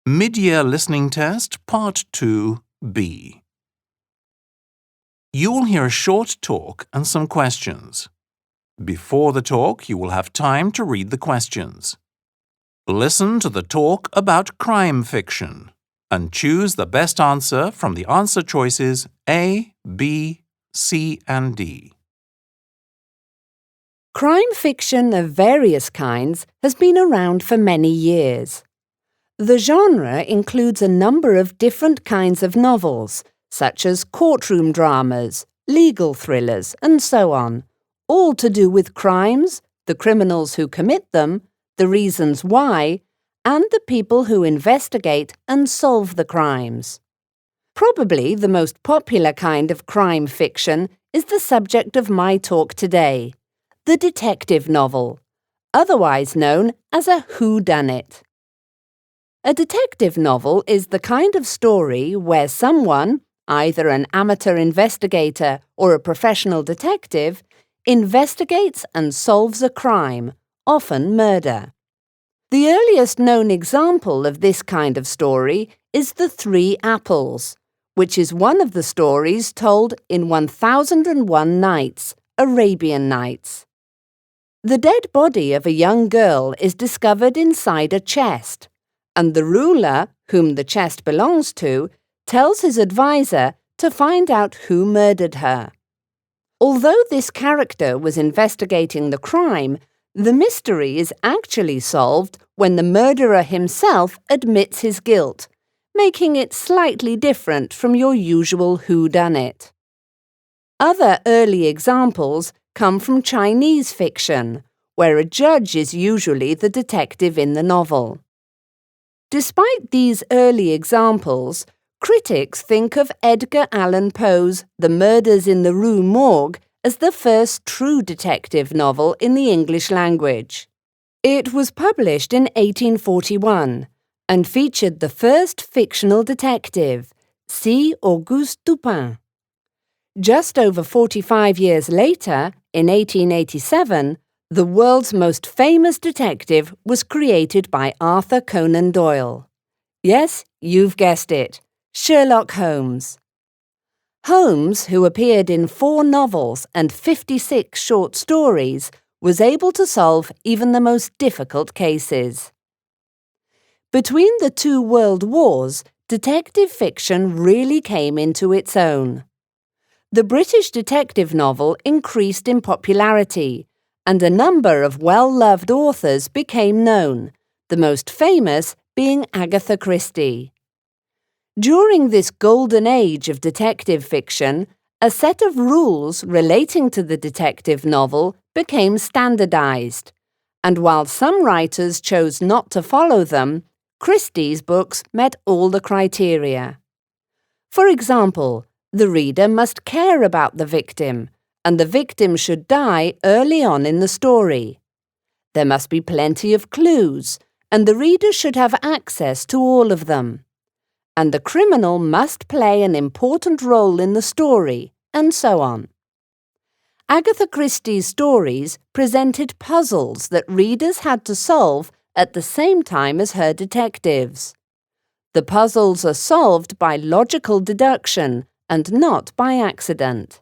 Mid-Year Listening Test, Part 2B. You will hear a short talk and some questions. Before the talk, you will have time to read the questions. Listen to the talk about crime fiction and choose the best answer from the answer choices A, B, C and D. Crime fiction of various kinds has been around for many years. The genre includes a number of different kinds of novels, such as courtroom dramas, legal thrillers, and so on, all to do with crimes, the criminals who commit them, the reasons why, and the people who investigate and solve the crimes. Probably the most popular kind of crime fiction is the subject of my talk today, the detective novel, otherwise known as a whodunit. A detective novel is the kind of story where someone, either an amateur investigator or a professional detective, investigates and solves a crime, often murder. The earliest known example of this kind of story is The Three Apples, which is one of the stories told in 1001 Nights, Arabian Nights. The dead body of a young girl is discovered inside a chest, and the ruler, whom the chest belongs to, tells his advisor to find out who murdered her. Although this character was investigating the crime, the mystery is actually solved when the murderer himself admits his guilt, making it slightly different from your usual whodunit. Other early examples come from Chinese fiction, where a judge is usually the detective in the novel. Despite these early examples, critics think of Edgar Allan Poe's The Murders in the Rue Morgue as the first true detective novel in the English language. It was published in 1841 and featured the first fictional detective, C. Auguste Dupin. Just over 45 years later, in 1887, the world's most famous detective was created by Arthur Conan Doyle. Yes, you've guessed it, Sherlock Holmes. Holmes, who appeared in 4 novels and 56 short stories, was able to solve even the most difficult cases. Between the 2 world wars, detective fiction really came into its own. The British detective novel increased in popularity, and a number of well-loved authors became known, the most famous being Agatha Christie. During this golden age of detective fiction, a set of rules relating to the detective novel became standardized, and while some writers chose not to follow them, Christie's books met all the criteria. For example, the reader must care about the victim, and the victim should die early on in the story. There must be plenty of clues, and the reader should have access to all of them. And the criminal must play an important role in the story, and so on. Agatha Christie's stories presented puzzles that readers had to solve at the same time as her detectives. The puzzles are solved by logical deduction and not by accident.